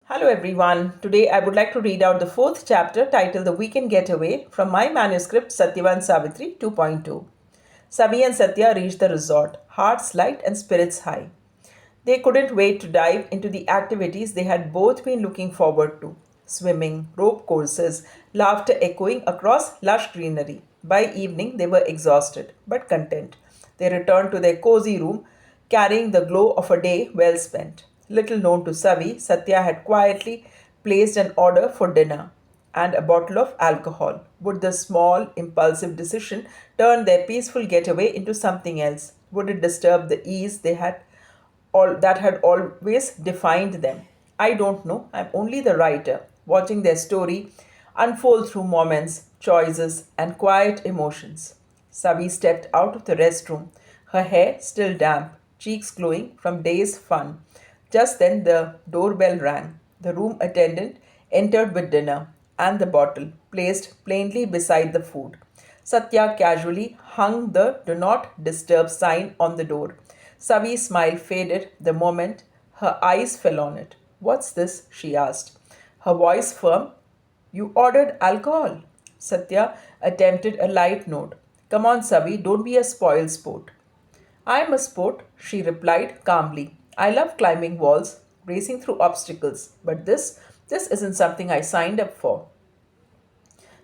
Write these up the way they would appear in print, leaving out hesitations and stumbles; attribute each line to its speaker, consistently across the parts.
Speaker 1: Hello everyone. Today I would like to read out the fourth chapter titled The Weekend Getaway from my manuscript Satyavan Savitri 2.2. Savi and Satya reached the resort, hearts light and spirits high. They couldn't wait to dive into the activities they had both been looking forward to: swimming, rope courses, laughter echoing across lush greenery. By evening, they were exhausted but content. They returned to their cozy room, carrying the glow of a day well spent. Little known to Savi, Satya had quietly placed an order for dinner and a bottle of alcohol. Would the small, impulsive decision turn their peaceful getaway into something else? Would it disturb the ease that had always defined them? I don't know. I'm only the writer, watching their story unfold through moments, choices, and quiet emotions. Savi stepped out of the restroom, her hair still damp, cheeks glowing from day's fun. Just then the doorbell rang. The room attendant entered with dinner and the bottle, placed plainly beside the food. Satya casually hung the "Do Not Disturb" sign on the door. Savi's smile faded the moment her eyes fell on it. "What's this?" she asked, her voice firm. "You ordered alcohol." Satya attempted a light note. "Come on, Savi, don't be a spoil sport." "I'm a sport," she replied calmly. "I love climbing walls, racing through obstacles, but this isn't something I signed up for."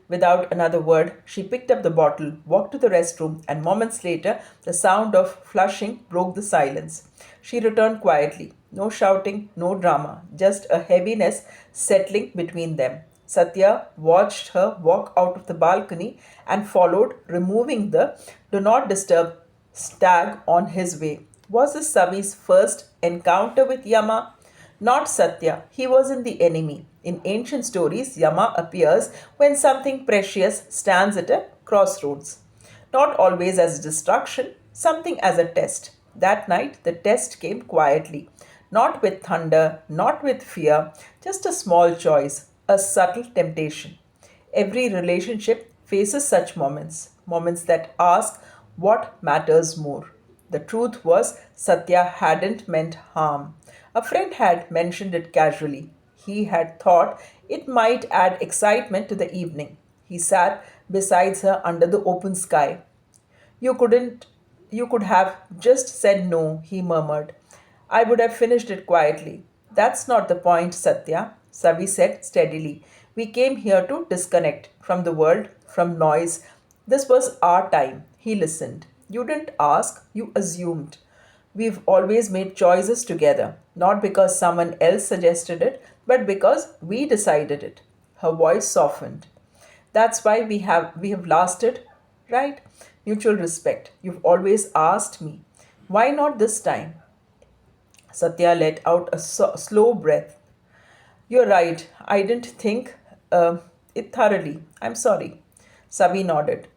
Speaker 1: Without another word, she picked up the bottle, walked to the restroom, and moments later, the sound of flushing broke the silence. She returned quietly. No shouting, no drama, just a heaviness settling between them. Satya watched her walk out of the balcony and followed, removing the "Do Not Disturb" tag on his way. Was this Savi's first encounter with Yama? Not Satya, he wasn't the enemy. In ancient stories, Yama appears when something precious stands at a crossroads. Not always as destruction, something as a test. That night, the test came quietly. Not with thunder, not with fear, just a small choice, a subtle temptation. Every relationship faces such moments, moments that ask what matters more. The truth was, Satya hadn't meant harm. A friend had mentioned it casually. He had thought it might add excitement to the evening. He sat beside her under the open sky. "You couldn't, you could have just said no," he murmured. "I would have finished it quietly." "That's not the point, Satya," Savi said steadily. "We came here to disconnect from the world, from noise. This was our time." He listened. "You didn't ask, you assumed. We've always made choices together, not because someone else suggested it, but because we decided it." Her voice softened. "That's why we have lasted, right? Mutual respect. You've always asked me. Why not this time?" Satya let out a slow breath. "You're right. I didn't think it thoroughly. I'm sorry." Savi nodded.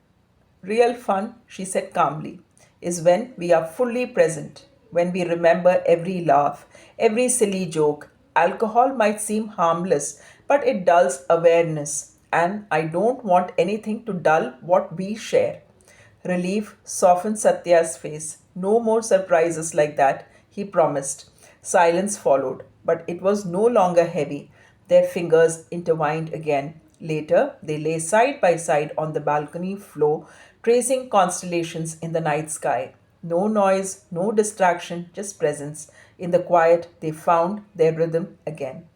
Speaker 1: "Real fun," she said calmly, "is when we are fully present, when we remember every laugh, every silly joke. Alcohol might seem harmless, but it dulls awareness, and I don't want anything to dull what we share." Relief softened Satya's face. "No more surprises like that," he promised. Silence followed, but it was no longer heavy. Their fingers intertwined again. Later, they lay side by side on the balcony floor, tracing constellations in the night sky. No noise, no distraction, just presence. In the quiet, they found their rhythm again.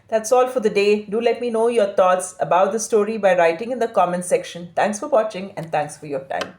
Speaker 1: That's all for the day. Do let me know your thoughts about the story by writing in the comment section. Thanks for watching and thanks for your time.